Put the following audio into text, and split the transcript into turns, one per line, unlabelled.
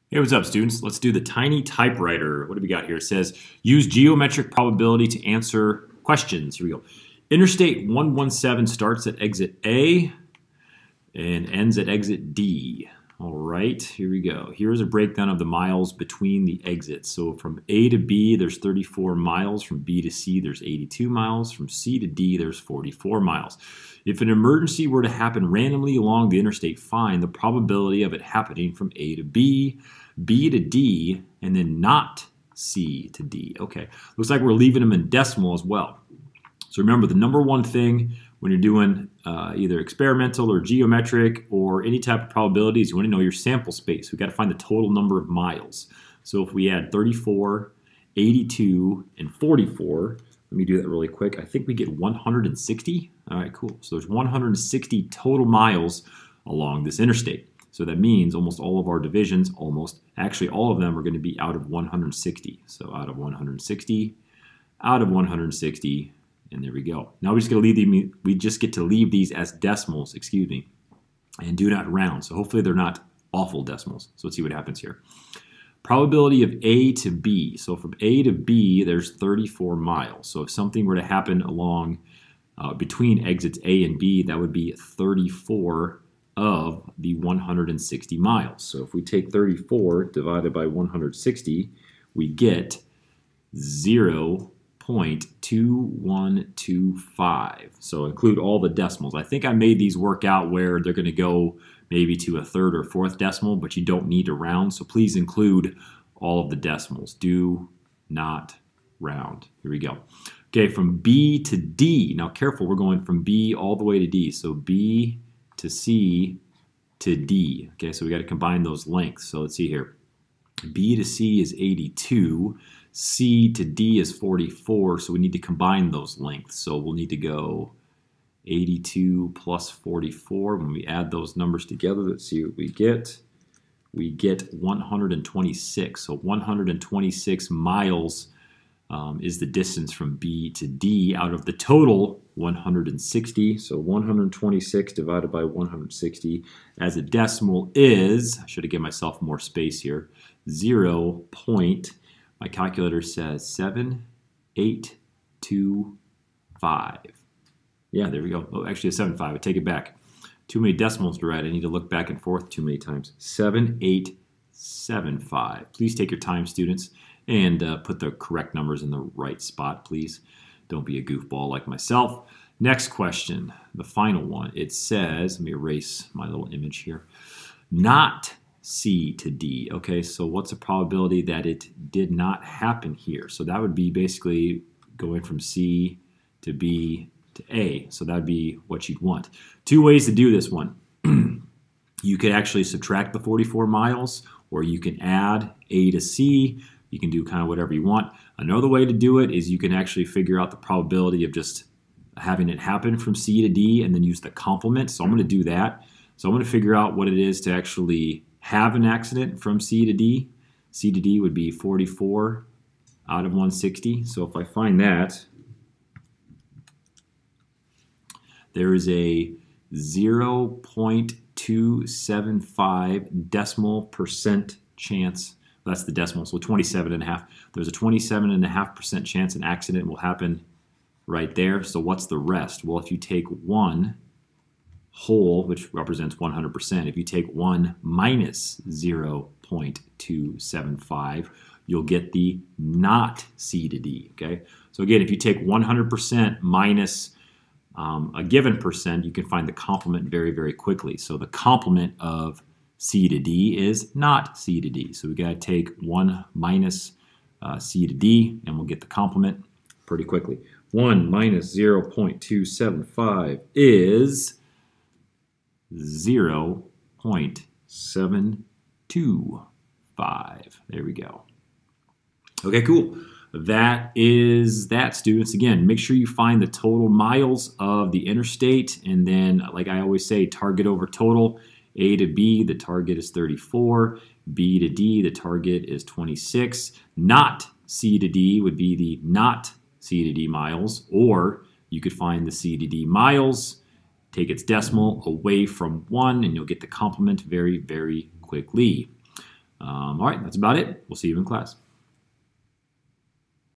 Hey, what's up, students? Let's do the tiny typewriter. What do we got here? It says, use geometric probability to answer questions. Here we go. Interstate 117 starts at exit A and ends at exit D. All right, here we go. Here's a breakdown of the miles between the exits. So from A to B, there's 34 miles. From B to C, there's 82 miles. From C to D, there's 44 miles. If an emergency were to happen randomly along the interstate, find the probability of it happening from A to B, B to D, and then not C to D. Okay, looks like we're leaving them in decimal as well. So remember, the number one thing when you're doing either experimental or geometric or any type of probabilities, you want to know your sample space. We've got to find the total number of miles. So if we add 34, 82, and 44, let me do that really quick. I think we get 160. All right, cool. So there's 160 total miles along this interstate. So that means almost all of our divisions, actually all of them are going to be out of 160. So out of 160, out of 160, and there we go. Now we just get to leave these as decimals, and do not round. So hopefully they're not awful decimals. So let's see what happens here. Probability of A to B. So from A to B, there's 34 miles. So if something were to happen along between exits A and B, that would be 34 of the 160 miles. So if we take 34 divided by 160, we get 0.2125. So include all the decimals. I think I made these work out where they're going to go maybe to a third or fourth decimal, but you don't need to round. So please include all of the decimals. Do not round. Here we go. Okay, from B to D. Now careful, we're going from B all the way to D. So B to C to D. Okay, so we got to combine those lengths. So let's see here. B to C is 82. C to D is 44. So we need to combine those lengths. So we'll need to go 82 plus 44. When we add those numbers together, let's see what we get. We get 126. So 126 miles is the distance from B to D out of the total 160. So 126 divided by 160 as a decimal is, I should have given myself more space here, 0. My calculator says 7825. Yeah, there we go. Oh, actually a 75. I take it back. Too many decimals to write. I need to look back and forth too many times. 7875. Please take your time, students, and put the correct numbers in the right spot, please. Don't be a goofball like myself. Next question, the final one. It says, let me erase my little image here, not C to D. Okay, so what's the probability that it did not happen here? So that would be basically going from C to B to A. So that would be what you'd want. Two ways to do this one. You could actually subtract the 44 miles, or you can add A to C. You can do kind of whatever you want. Another way to do it is you can actually figure out the probability of just having it happen from C to D and then use the complement. So I'm going to do that. So I'm going to figure out what it is to actually have an accident from C to D. C to D would be 44 out of 160. So if I find that, there is a 0.275 decimal percent chance. That's the decimal, so 27.5. There's a 27.5% chance an accident will happen right there. So what's the rest? Well, if you take 1 whole, which represents 100%, if you take 1 minus 0.275, you'll get the not C to D, okay? So again, if you take 100% minus a given percent, you can find the complement very, very quickly. So the complement of C to D is not C to D. So we got to take 1 minus C to D, and we'll get the complement pretty quickly. 1 minus 0.275 is 0.725. There we go. Okay, cool. That is that, students. Again, make sure you find the total miles of the interstate, and then, like I always say, target over total. A to B, the target is 34. B to D, the target is 26. Not C to D would be the not C to D miles, or you could find the C to D miles, take its decimal away from 1, and you'll get the complement very, very quickly. All right, that's about it. We'll see you in class.